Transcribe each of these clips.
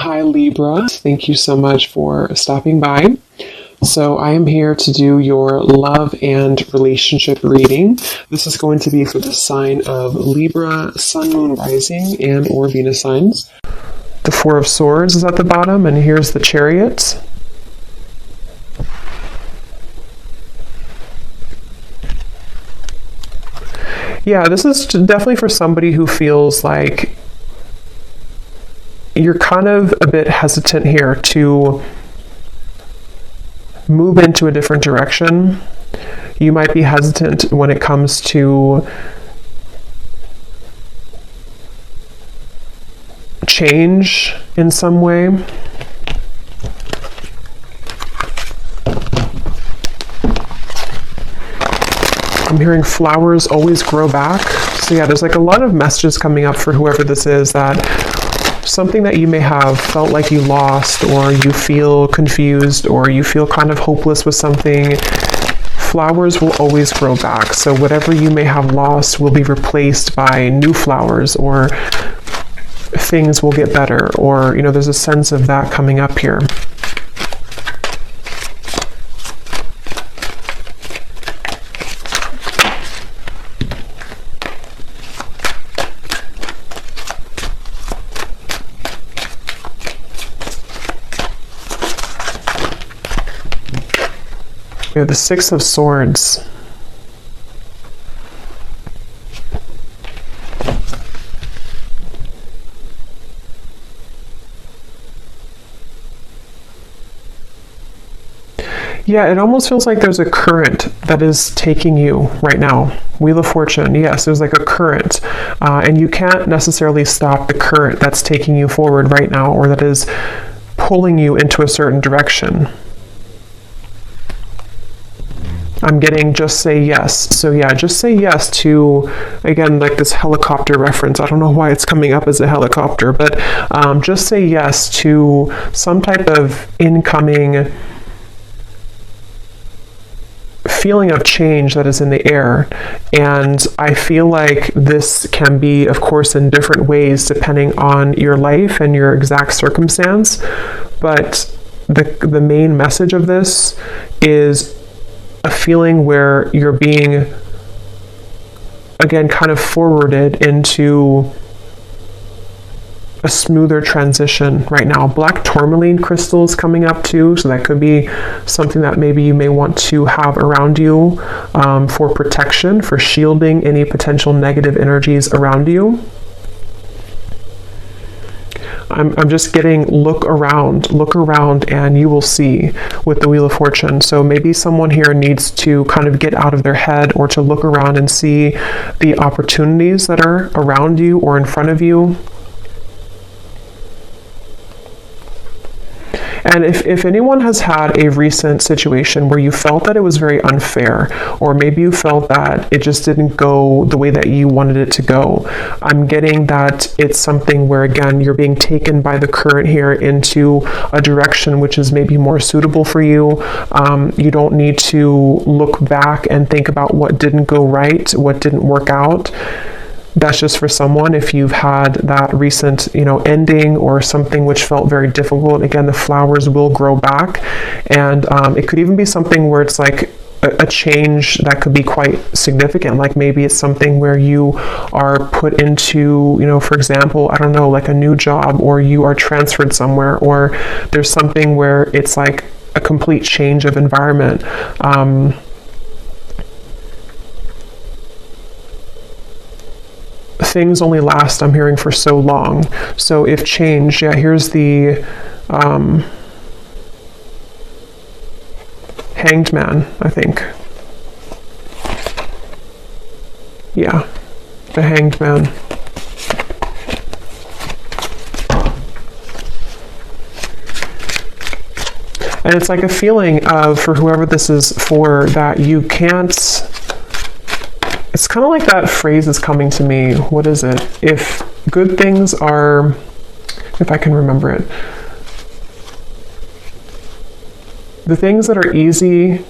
Hi Libra, thank you so much for stopping by. So I am here to do your love and relationship reading. This is going to be for the sign of Libra, Sun, Moon, Rising, and or Venus signs. The Four of Swords is at the bottom, and here's the Chariot. Yeah, this is definitely for somebody who feels like you're kind of a bit hesitant here to move into a different direction. You might be hesitant when it comes to change in some way. I'm hearing flowers always grow back. So yeah, there's like a lot of messages coming up for whoever this is, that something that you may have felt like you lost, or you feel confused, or you feel kind of hopeless with something, flowers will always grow back. So whatever you may have lost will be replaced by new flowers, or things will get better, or, you know, there's a sense of that coming up here. We have the Six of Swords. Yeah, it almost feels like there's a current that is taking you right now. Wheel of Fortune, yes, there's like a current. And you can't necessarily stop the current that's taking you forward right now, or that is pulling you into a certain direction. I'm getting just say yes. So yeah, just say yes to, again, like this helicopter reference. I don't know why it's coming up as a helicopter, but just say yes to some type of incoming feeling of change that is in the air. And I feel like this can be, of course, in different ways depending on your life and your exact circumstance. But the main message of this is a feeling where you're being, again, kind of forwarded into a smoother transition right now. Black tourmaline crystal is coming up too, so that could be something that maybe you may want to have around you for protection, for shielding any potential negative energies around you. I'm just getting look around, and you will see with the Wheel of Fortune. So maybe someone here needs to kind of get out of their head, or to look around and see the opportunities that are around you or in front of you. And if anyone has had a recent situation where you felt that it was very unfair, or maybe you felt that it just didn't go the way that you wanted it to go, I'm getting that it's something where, again, you're being taken by the current here into a direction which is maybe more suitable for you. You don't need to look back and think about what didn't go right, what didn't work out. That's just for someone. If you've had that recent, ending, or something which felt very difficult, again, the flowers will grow back. And it could even be something where it's like a change that could be quite significant. Like maybe it's something where you are put into, for example, I don't know, like a new job, or you are transferred somewhere, or there's something where it's like a complete change of environment. Things only last, I'm hearing, for so long. So if change, yeah, here's the Hanged Man, I think. Yeah, the Hanged Man. And it's like a feeling of, for whoever this is for, that you can't. It's kind of like that phrase is coming to me. What is it? If good things are, if I can remember it. The things that are easy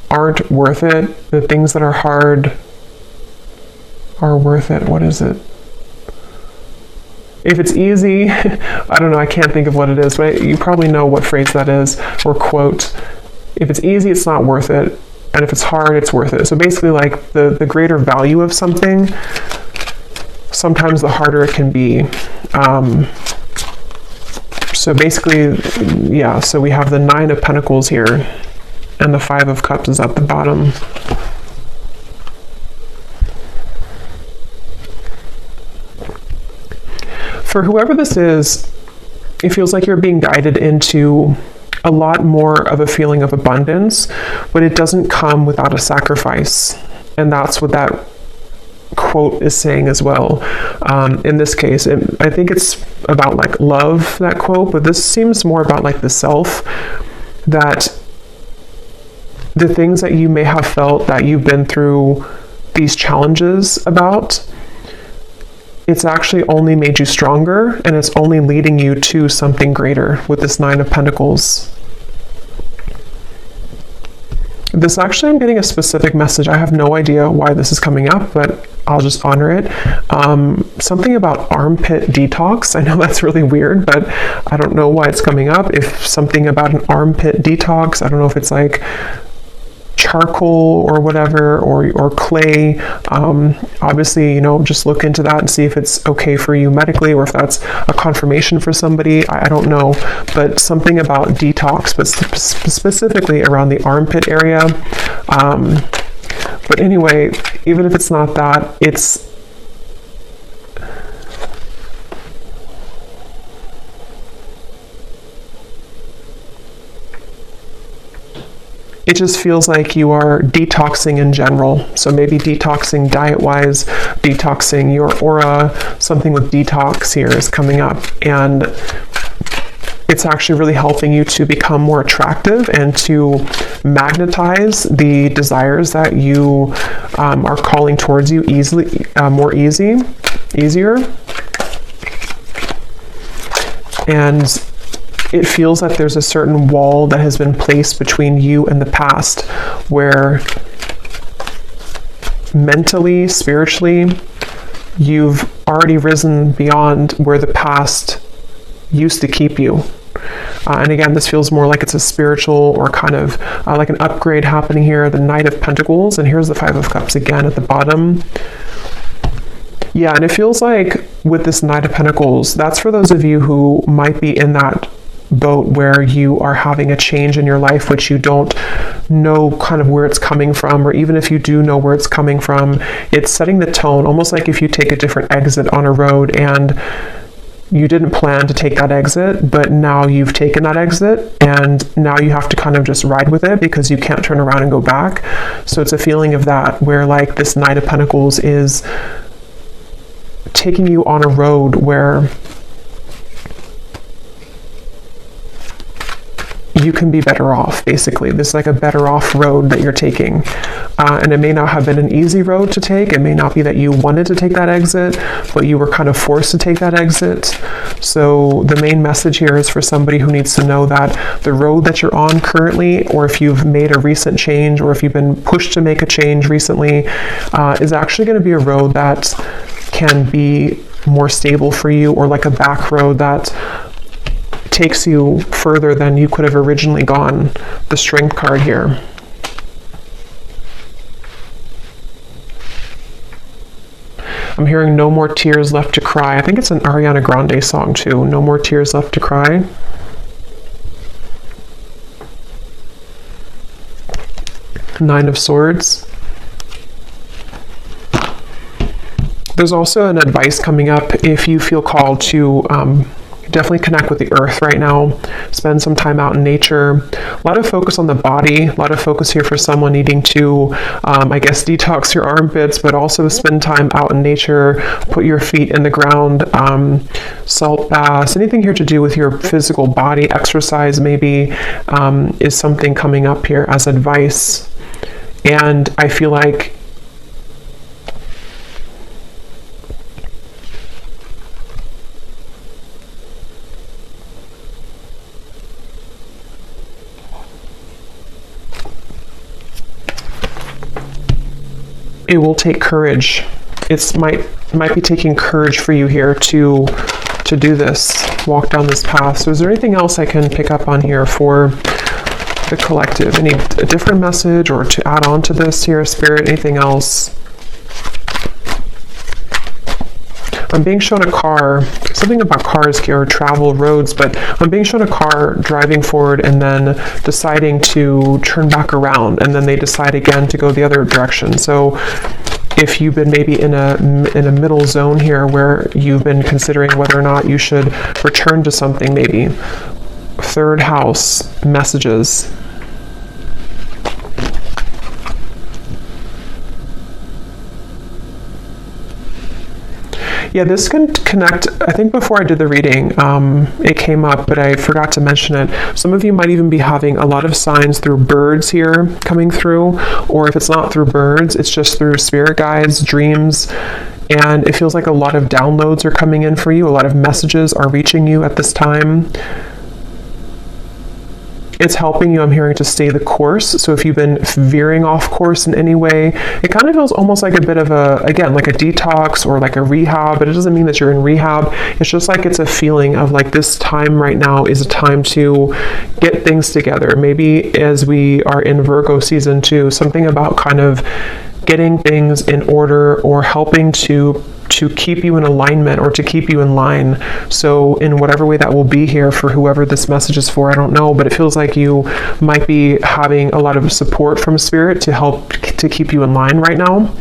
aren't worth it. The things that are hard are worth it. What is it? If it's easy, I don't know, I can't think of what it is, but you probably know what phrase that is, or quote. If it's easy, it's not worth it. And if it's hard, it's worth it. So basically, like, the greater value of something, sometimes the harder it can be. So basically, yeah, so we have the 9 of Pentacles here, and the 5 of Cups is at the bottom. For whoever this is, it feels like you're being guided into a lot more of a feeling of abundance, but it doesn't come without a sacrifice. And that's what that quote is saying as well. In this case, I think it's about like love, that quote, but this seems more about like the self, that the things that you may have felt that you've been through these challenges about, it's actually only made you stronger, and it's only leading you to something greater with this 9 of Pentacles. This actually, I'm getting a specific message. I have no idea why this is coming up, but I'll just honor it. Something about armpit detox. I know that's really weird, but I don't know why it's coming up. If something about an armpit detox, I don't know if it's like charcoal or whatever, or clay. Obviously, you know, just look into that and see if it's okay for you medically, or if that's a confirmation for somebody. I don't know, but something about detox, but specifically around the armpit area. But anyway, even if it's not that, it just feels like you are detoxing in general. So maybe detoxing diet-wise, detoxing your aura, something with detox here is coming up. And it's actually really helping you to become more attractive and to magnetize the desires that you are calling towards you easier. And it feels like there's a certain wall that has been placed between you and the past, where mentally, spiritually, you've already risen beyond where the past used to keep you. And again, this feels more like it's a spiritual or kind of like an upgrade happening here. The Knight of Pentacles, and here's the 5 of Cups again at the bottom. Yeah, and it feels like with this Knight of Pentacles, that's for those of you who might be in that boat where you are having a change in your life which you don't know kind of where it's coming from, or even if you do know where it's coming from, it's setting the tone, almost like if you take a different exit on a road and you didn't plan to take that exit, but now you've taken that exit, and now you have to kind of just ride with it because you can't turn around and go back. So it's a feeling of that, where like this Knight of Pentacles is taking you on a road where you can be better off, basically. This is like a better off road that you're taking. And it may not have been an easy road to take. It may not be that you wanted to take that exit, but you were kind of forced to take that exit. So the main message here is for somebody who needs to know that the road that you're on currently, or if you've made a recent change, or if you've been pushed to make a change recently, is actually going to be a road that can be more stable for you, or like a back road that takes you further than you could have originally gone. The Strength card here. I'm hearing No More Tears Left to Cry. I think it's an Ariana Grande song too. No More Tears Left to Cry. Nine of Swords. There's also an advice coming up if you feel called to definitely connect with the earth right now. Spend some time out in nature. A lot of focus on the body. A lot of focus here for someone needing to, I guess, detox your armpits, but also spend time out in nature. Put your feet in the ground. Salt baths. Anything here to do with your physical body. Exercise maybe is something coming up here as advice. And I feel like it will take courage. It might be taking courage for you here to to do this, walk down this path. So is there anything else I can pick up on here for the collective? A different message or to add on to this here, Spirit? Anything else? I'm being shown a car, something about cars here, or travel, roads, but I'm being shown a car driving forward and then deciding to turn back around, and then they decide again to go the other direction. So if you've been maybe in a middle zone here where you've been considering whether or not you should return to something, maybe. Third house, messages. Yeah, this can connect. I think before I did the reading, it came up, but I forgot to mention it. Some of you might even be having a lot of signs through birds here coming through, or if it's not through birds, it's just through spirit guides, dreams, and it feels like a lot of downloads are coming in for you. A lot of messages are reaching you at this time. It's helping you, I'm hearing, to stay the course. So if you've been veering off course in any way, it kind of feels almost like a bit of a, again, like a detox or like a rehab, but it doesn't mean that you're in rehab. It's just like it's a feeling of like this time right now is a time to get things together. Maybe as we are in Virgo season too, something about kind of getting things in order or helping to keep you in alignment or to keep you in line. So in whatever way that will be here for whoever this message is for, I don't know, but it feels like you might be having a lot of support from spirit to help to keep you in line right now.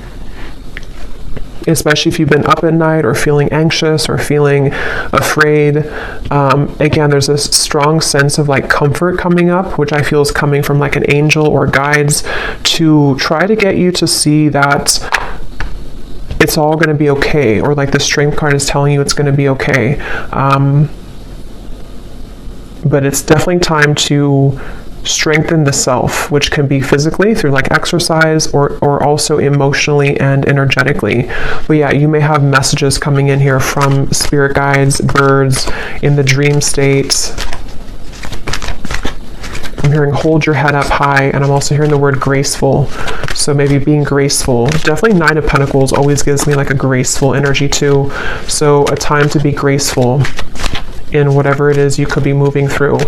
Especially if you've been up at night or feeling anxious or feeling afraid. Again, there's this strong sense of like comfort coming up, which I feel is coming from like an angel or guides to try to get you to see that it's all going to be okay, or like the Strength card is telling you it's going to be okay. But it's definitely time to strengthen the self, which can be physically through like exercise or also emotionally and energetically. But yeah, you may have messages coming in here from spirit guides, birds, in the dream state. I'm hearing hold your head up high, and I'm also hearing the word graceful. So maybe being graceful. Definitely Nine of Pentacles always gives me like a graceful energy too. So a time to be graceful in whatever it is you could be moving through.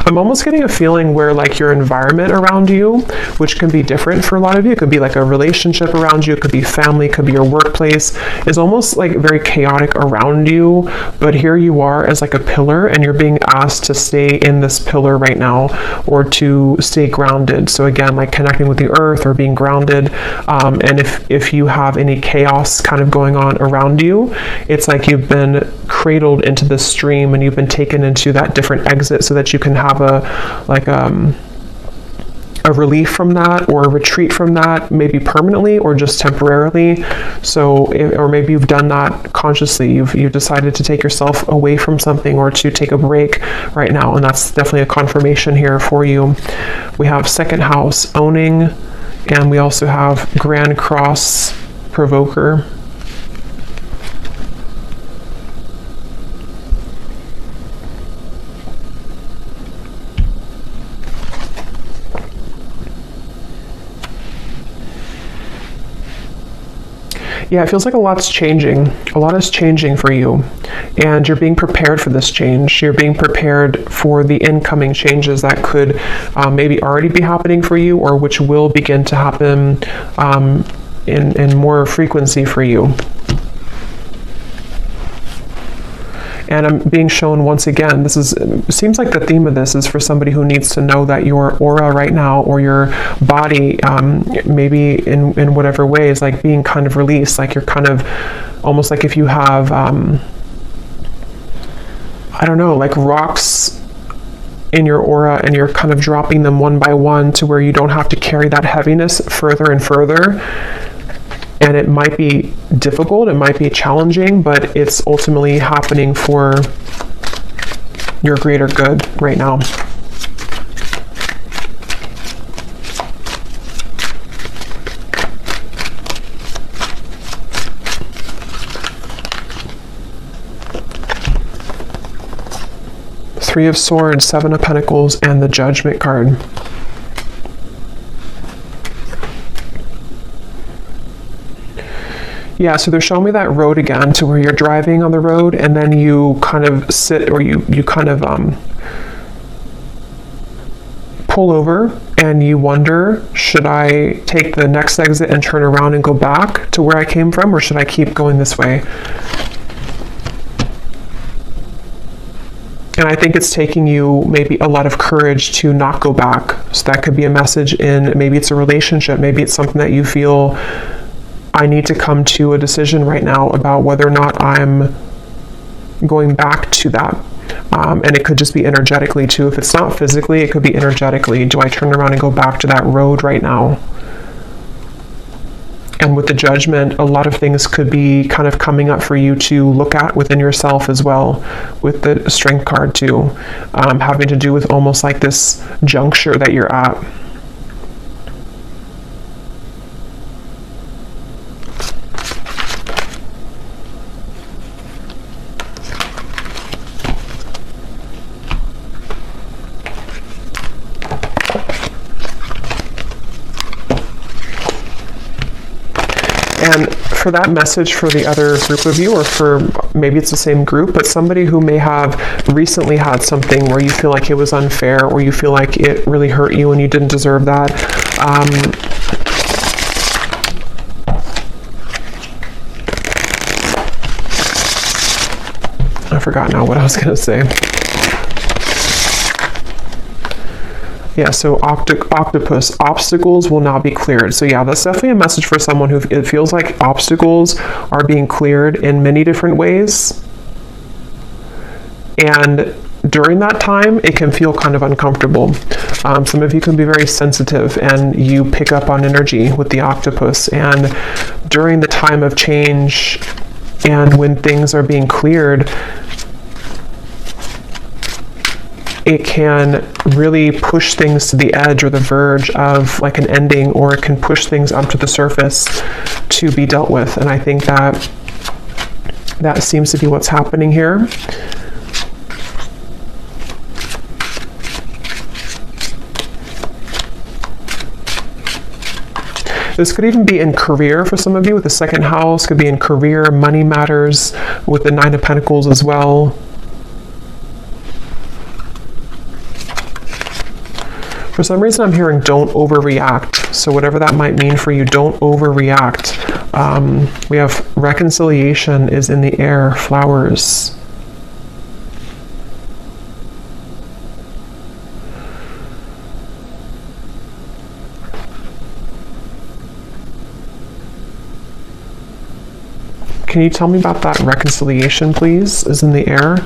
I'm almost getting a feeling where like your environment around you, which can be different for a lot of you, it could be like a relationship around you, it could be family, it could be your workplace, is almost like very chaotic around you, but here you are as like a pillar, and you're being asked to stay in this pillar right now, or to stay grounded. So again, like connecting with the earth or being grounded. And if you have any chaos kind of going on around you, it's like you've been cradled into this stream and you've been taken into that different exit so that you can have a relief from that, or a retreat from that, maybe permanently or just temporarily. So, or maybe you've done that consciously. You've decided to take yourself away from something or to take a break right now, and that's definitely a confirmation here for you. We have second house, owning, and we also have Grand Cross, provoker. Yeah, it feels like a lot's changing. A lot is changing for you, and you're being prepared for this change. You're being prepared for the incoming changes that could maybe already be happening for you, or which will begin to happen in more frequency for you. And I'm being shown once again, seems like the theme of this is for somebody who needs to know that your aura right now, or your body, maybe in whatever way, is like being kind of released. Like you're kind of, almost like if you have, I don't know, like rocks in your aura, and you're kind of dropping them one by one to where you don't have to carry that heaviness further and further. And it might be difficult, it might be challenging, but it's ultimately happening for your greater good right now. Three of Swords, Seven of Pentacles, and the Judgment card. Yeah, so they're showing me that road again, to where you're driving on the road and then you kind of sit, or you kind of pull over and you wonder, should I take the next exit and turn around and go back to where I came from, or should I keep going this way? And I think it's taking you maybe a lot of courage to not go back. So that could be a message in, maybe it's a relationship, maybe it's something that you feel, I need to come to a decision right now about whether or not I'm going back to that. And it could just be energetically too. If it's not physically, it could be energetically. Do I turn around and go back to that road right now? And with the Judgment, a lot of things could be kind of coming up for you to look at within yourself as well, with the Strength card too, having to do with almost like this juncture that you're at. And for that message for the other group of you, or for maybe it's the same group, but somebody who may have recently had something where you feel like it was unfair, or you feel like it really hurt you and you didn't deserve that. I forgot now what I was going to say. Yeah, so octopus, obstacles will now be cleared. So yeah, that's definitely a message for someone who it feels like obstacles are being cleared in many different ways. And during that time, it can feel kind of uncomfortable. Some of you can be very sensitive and you pick up on energy with the octopus. And during the time of change and when things are being cleared, it can really push things to the edge or the verge of like an ending, or it can push things up to the surface to be dealt with. And I think that that seems to be what's happening here. This could even be in career for some of you with the second house, could be in career, money matters with the Nine of Pentacles as well. For some reason, I'm hearing don't overreact. So whatever that might mean for you, don't overreact. We have reconciliation is in the air, flowers. Can you tell me about that reconciliation, please, is in the air?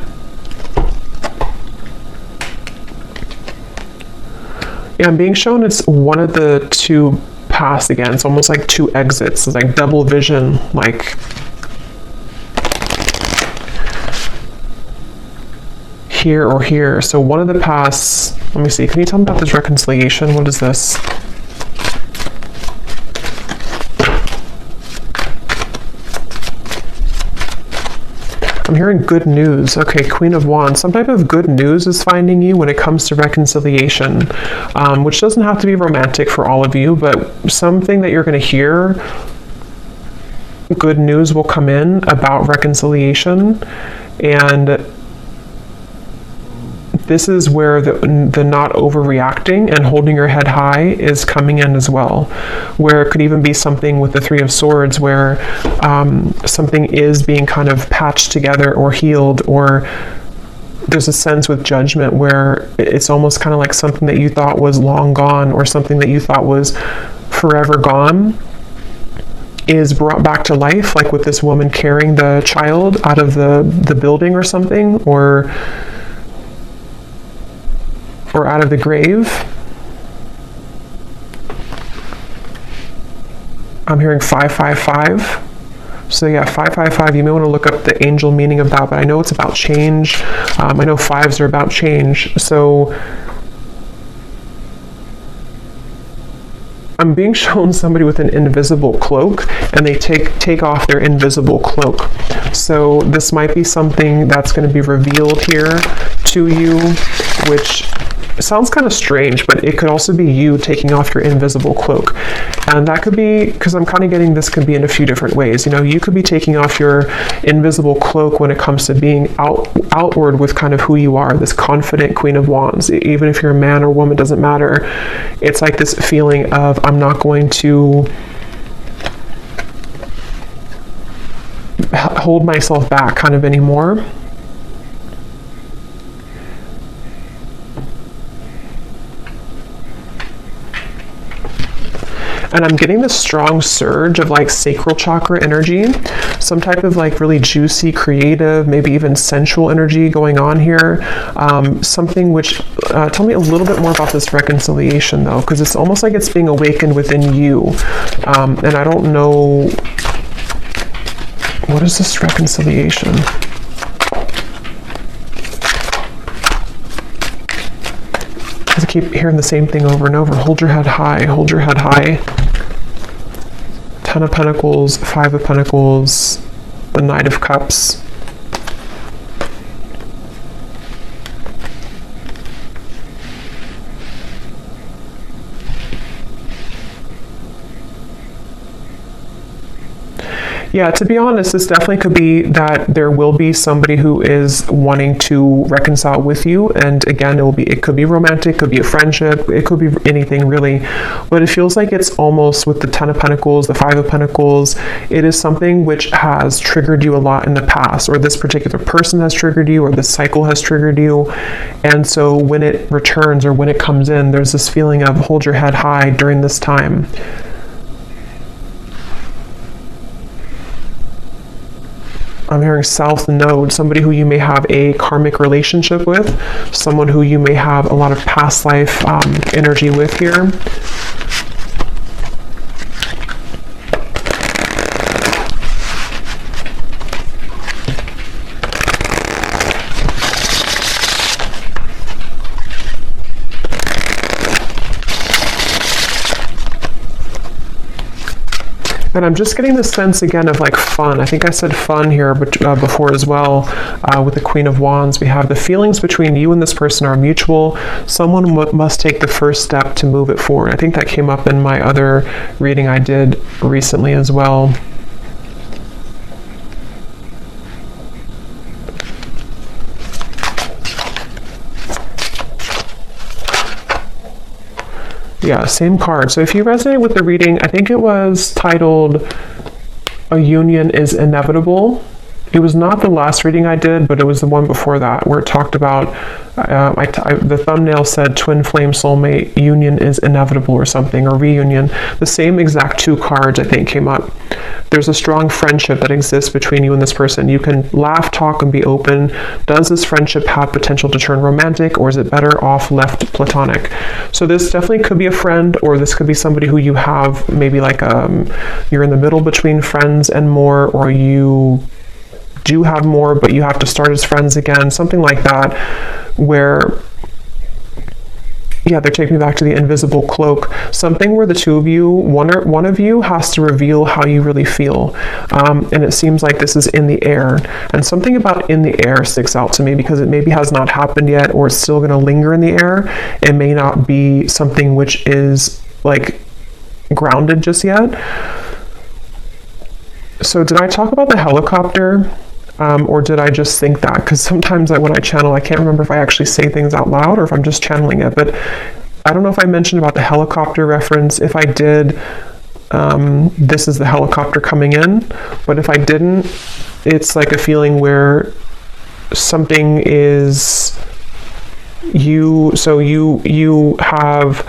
Yeah, I'm being shown it's one of the two paths again. It's almost like two exits. It's like double vision, like here or here. So one of the paths, let me see, can you tell me about this reconciliation? What is this? I'm hearing good news. Okay, Queen of Wands. Some type of good news is finding you when it comes to reconciliation, which doesn't have to be romantic for all of you, but something that you're going to hear, good news will come in about reconciliation. And this is where the not overreacting and holding your head high is coming in as well, where it could even be something with the Three of Swords where something is being kind of patched together or healed, or there's a sense with Judgment where it's almost kind of like something that you thought was long gone, or something that you thought was forever gone is brought back to life, like with this woman carrying the child out of the building or something, or out of the grave. I'm hearing 555. So yeah, 555, you may want to look up the angel meaning of that, but I know it's about change. I know fives are about change. So I'm being shown somebody with an invisible cloak, and they take off their invisible cloak. So this might be something that's going to be revealed here to you, which it sounds kind of strange, but it could also be you taking off your invisible cloak. And that could be, because I'm kind of getting this could be in a few different ways. You know, you could be taking off your invisible cloak when it comes to being outward with kind of who you are, this confident Queen of Wands. Even if you're a man or woman, doesn't matter. It's like this feeling of, I'm not going to hold myself back kind of anymore. And I'm getting this strong surge of like sacral chakra energy, some type of like really juicy, creative, maybe even sensual energy going on here. Something which, tell me a little bit more about this reconciliation though, because it's almost like it's being awakened within you. And I don't know, what is this reconciliation? I keep hearing the same thing over and over. Hold your head high, hold your head high. 10 of Pentacles, 5 of Pentacles, the Knight of Cups. Yeah, to be honest, this definitely could be that there will be somebody who is wanting to reconcile with you. And again, it could be romantic, could be a friendship, it could be anything really. But it feels like it's almost with the 10 of Pentacles, the 5 of Pentacles, it is something which has triggered you a lot in the past, or this particular person has triggered you, or this cycle has triggered you. And so when it returns or when it comes in, there's this feeling of hold your head high during this time. I'm hearing South Node, somebody who you may have a karmic relationship with, someone who you may have a lot of past life energy with here. And I'm just getting the sense again of like fun. I think I said fun here before as well. With the Queen of Wands, we have the feelings between you and this person are mutual. Someone must take the first step to move it forward. I think that came up in my other reading I did recently as well. Yeah, same card. So if you resonate with the reading, I think it was titled A Union is Inevitable. It was not the last reading I did, but it was the one before that where it talked about, the thumbnail said twin flame soulmate, union is inevitable or something, or reunion. The same exact two cards I think came up. There's a strong friendship that exists between you and this person. You can laugh, talk, and be open. Does this friendship have potential to turn romantic, or is it better off left platonic? So this definitely could be a friend, or this could be somebody who you have maybe like you're in the middle between friends and more, or you do have more, but you have to start as friends again, something like that, where, yeah, they're taking me back to the invisible cloak, something where the two of you, one of you has to reveal how you really feel. And it seems like this is in the air, and something about in the air sticks out to me because it maybe has not happened yet, or it's still going to linger in the air. It may not be something which is like grounded just yet. So did I talk about the helicopter? Or did I just think that? Because sometimes when I channel, I can't remember if I actually say things out loud or if I'm just channeling it. But I don't know if I mentioned about the helicopter reference. If I did, this is the helicopter coming in. But if I didn't, it's like a feeling where something is you. So you have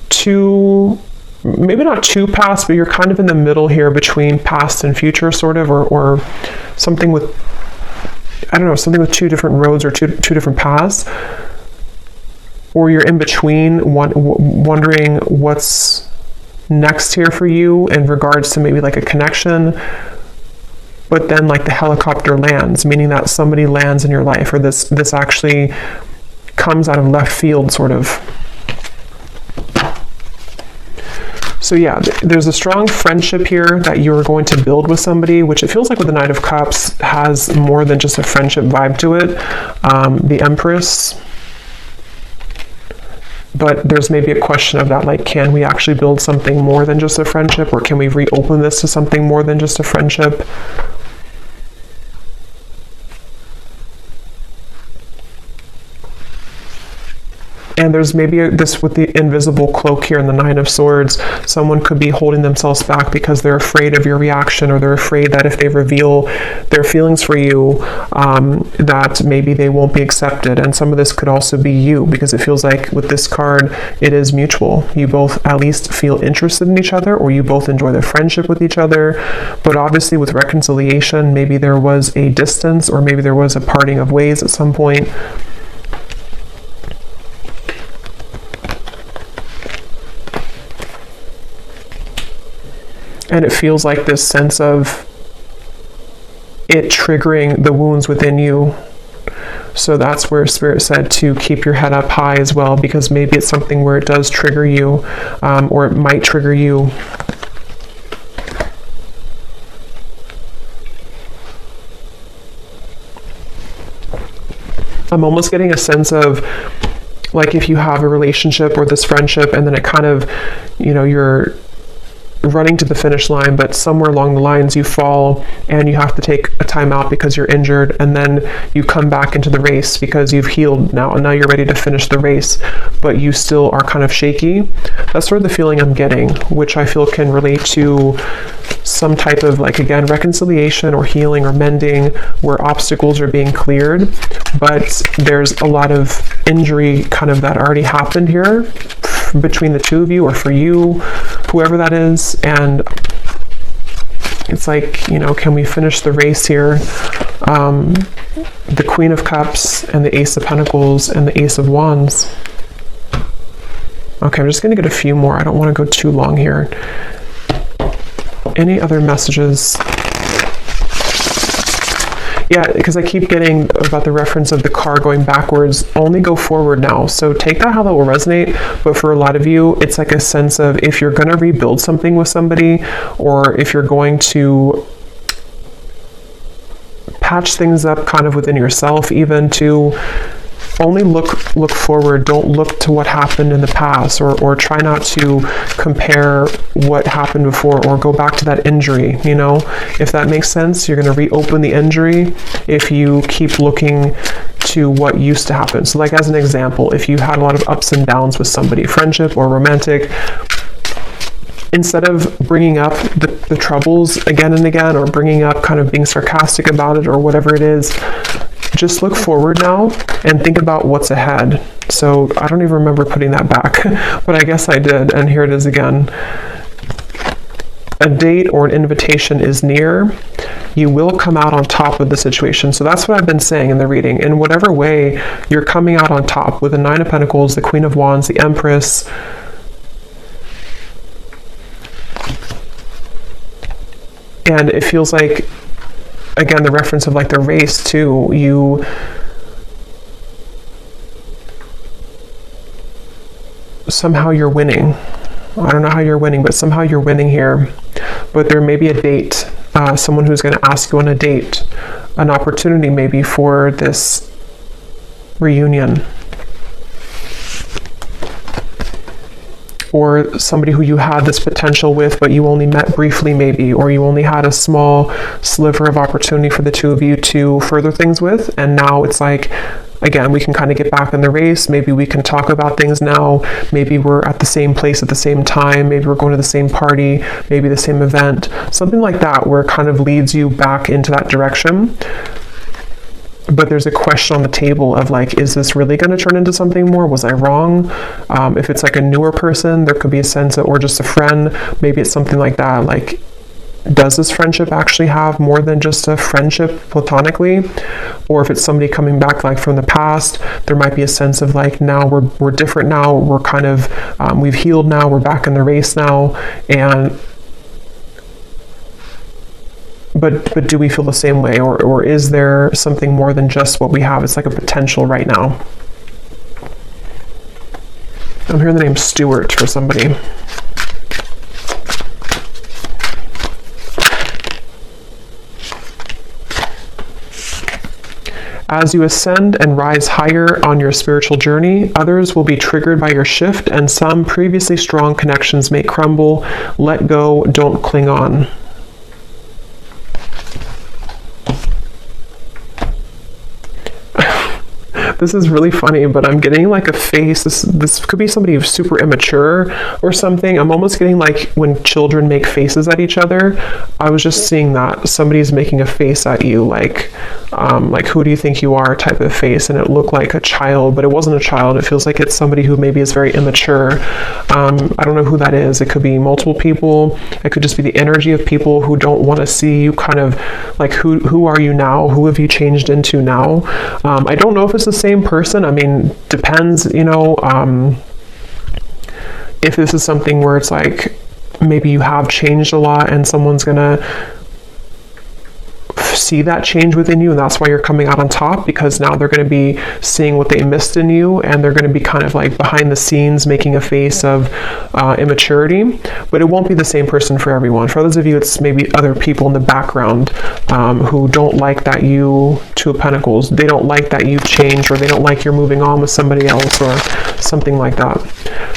two, maybe not two paths, but you're kind of in the middle here between past and future, sort of, or something with, I don't know, something with two different roads or two different paths, or you're in between, wondering what's next here for you in regards to maybe like a connection. But then like the helicopter lands, meaning that somebody lands in your life, or this actually comes out of left field, sort of. So yeah, there's a strong friendship here that you're going to build with somebody, which it feels like with the Knight of Cups has more than just a friendship vibe to it. The Empress, but there's maybe a question of that, like, can we actually build something more than just a friendship, or can we reopen this to something more than just a friendship? And there's maybe this with the invisible cloak here in the Nine of Swords. Someone could be holding themselves back because they're afraid of your reaction, or they're afraid that if they reveal their feelings for you, that maybe they won't be accepted. And some of this could also be you, because it feels like with this card, it is mutual. You both at least feel interested in each other, or you both enjoy the friendship with each other. But obviously with reconciliation, maybe there was a distance, or maybe there was a parting of ways at some point. And it feels like this sense of it triggering the wounds within you. So that's where Spirit said to keep your head up high as well, because maybe it's something where it does trigger you, or it might trigger you. I'm almost getting a sense of, like, if you have a relationship or this friendship, and then it kind of, you know, you're running to the finish line, but somewhere along the lines you fall and you have to take a time out because you're injured, and then you come back into the race because you've healed now, and now you're ready to finish the race, but you still are kind of shaky. That's sort of the feeling I'm getting, which I feel can relate to some type of, like, again, reconciliation or healing or mending, where obstacles are being cleared, but there's a lot of injury kind of that already happened here between the two of you, or for you, whoever that is. And it's like, you know, can we finish the race here? The Queen of Cups and the Ace of Pentacles and the Ace of Wands. Okay, I'm just going to get a few more. I don't want to go too long here. Any other messages? Yeah, because I keep getting about the reference of the car going backwards. Only go forward now. So take that how that will resonate. But for a lot of you, it's like a sense of, if you're going to rebuild something with somebody, or if you're going to patch things up kind of within yourself, even, to only look forward. Don't look to what happened in the past, or try not to compare what happened before, or go back to that injury, you know, if that makes sense. You're going to reopen the injury if you keep looking to what used to happen. So, like, as an example, if you had a lot of ups and downs with somebody, friendship or romantic, instead of bringing up the troubles again and again, or bringing up kind of being sarcastic about it or whatever it is, just look forward now and think about what's ahead. So I don't even remember putting that back, but I guess I did. And here it is again. A date or an invitation is near. You will come out on top of the situation. So that's what I've been saying in the reading. In whatever way, you're coming out on top with the Nine of Pentacles, the Queen of Wands, the Empress. And it feels like, again, the reference of, like, the race too, you somehow you're winning. I don't know how you're winning, but somehow you're winning here. But there may be a date, someone who's going to ask you on a date, an opportunity maybe for this reunion. Or somebody who you had this potential with, but you only met briefly maybe, or you only had a small sliver of opportunity for the two of you to further things with. And now it's like, again, we can kind of get back in the race. Maybe we can talk about things now. Maybe we're at the same place at the same time. Maybe we're going to the same party, maybe the same event, something like that, where it kind of leads you back into that direction. But there's a question on the table of, like, is this really going to turn into something more? Was I wrong? If it's like a newer person, there could be a sense of, or just a friend, maybe it's something like that. Like, does this friendship actually have more than just a friendship platonically? Or if it's somebody coming back, like, from the past, there might be a sense of, like, now we're different now. We're kind of, we've healed now. We're back in the race now. And But do we feel the same way, or is there something more than just what we have? It's like a potential right now. I'm hearing the name Stuart for somebody. As you ascend and rise higher on your spiritual journey, others will be triggered by your shift, and some previously strong connections may crumble. Let go, don't cling on. This is really funny, but I'm getting like a face. This could be somebody who's super immature or something. I'm almost getting like when children make faces at each other. I was just seeing that somebody's making a face at you, like who do you think you are type of face, and it looked like a child, but it wasn't a child. It feels like it's somebody who maybe is very immature. I don't know who that is. It could be multiple people. It could just be the energy of people who don't want to see you, kind of like who are you now? Who have you changed into now? I don't know if it's the same person. I mean, depends, you know, if this is something where it's like maybe you have changed a lot and someone's gonna see that change within you, and that's why you're coming out on top, because now they're going to be seeing what they missed in you, and they're going to be kind of like behind the scenes making a face of immaturity. But it won't be the same person for everyone. For others of you, it's maybe other people in the background who don't like that you, Two of Pentacles, they don't like that you've changed, or they don't like you're moving on with somebody else or something like that.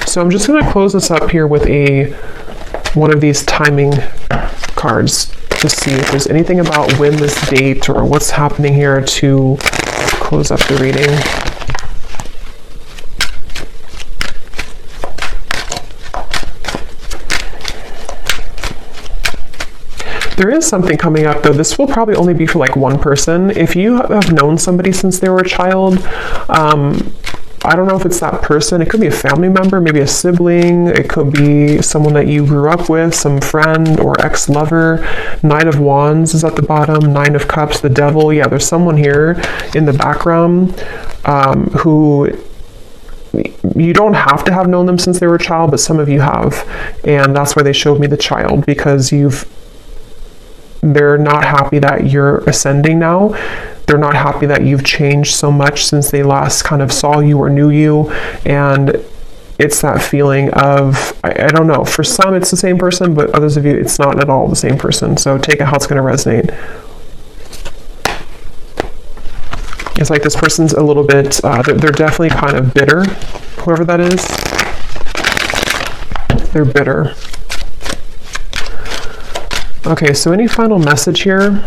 So I'm just going to close this up here with one of these timing cards to see if there's anything about when this date or what's happening here to close up the reading. There is something coming up though. This will probably only be for like one person. If you have known somebody since they were a child, I don't know if it's that person. It could be a family member, maybe a sibling. It could be someone that you grew up with, some friend or ex-lover. Knight of Wands is at the bottom. Nine of Cups, the Devil. Yeah, there's someone here in the background who you don't have to have known them since they were a child, but some of you have. And that's why they showed me the child, because they're not happy that you're ascending now. They're not happy that you've changed so much since they last kind of saw you or knew you. And it's that feeling of, I don't know, for some it's the same person, but others of you, it's not at all the same person. So take it how it's going to resonate. It's like this person's a little bit, they're definitely kind of bitter, whoever that is. They're bitter. Okay, so any final message here?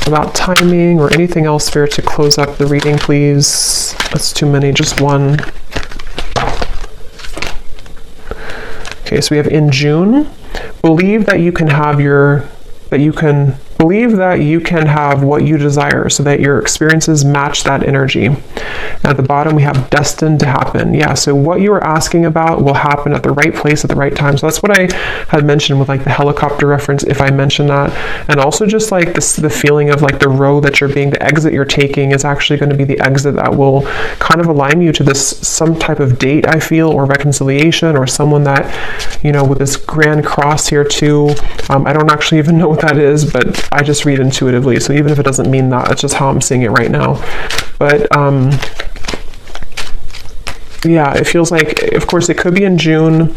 About timing or anything else, Spirit, to close up the reading, please. That's too many, just one. Okay, so we have in June, believe that you can have believe that you can have what you desire so that your experiences match that energy. At the bottom, we have destined to happen. Yeah, so what you are asking about will happen at the right place at the right time. So that's what I had mentioned with like the helicopter reference, if I mentioned that. And also just like this, the feeling of like the road that the exit you're taking is actually going to be the exit that will kind of align you to this, some type of date, I feel, or reconciliation, or someone that, you know, with this grand cross here too. I don't actually even know what that is, but I just read intuitively. So even if it doesn't mean that, it's just how I'm seeing it right now. But yeah, it feels like, of course, it could be in June,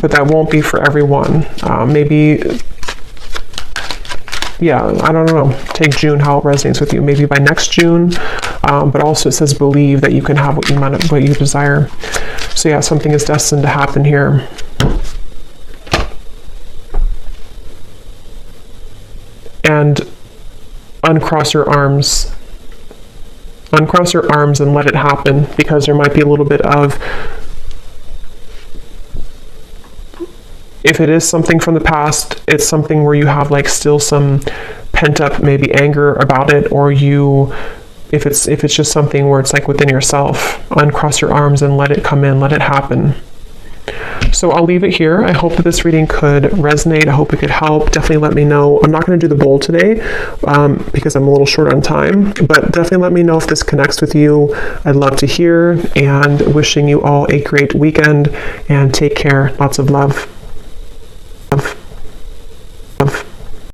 but that won't be for everyone. Maybe, yeah, I don't know. Take June, how it resonates with you. Maybe by next June, but also it says believe that you can have what you desire. So yeah, something is destined to happen here. And uncross your arms. Uncross your arms and let it happen, because there might be a little bit of, if it is something from the past, it's something where you have like still some pent up maybe anger about it, or if it's just something where it's like within yourself, uncross your arms and let it come in, let it happen. So I'll leave it here. I hope that this reading could resonate. I hope it could help. Definitely let me know. I'm not going to do the bowl today because I'm a little short on time, but definitely let me know if this connects with you. I'd love to hear, and wishing you all a great weekend, and take care. Lots of love.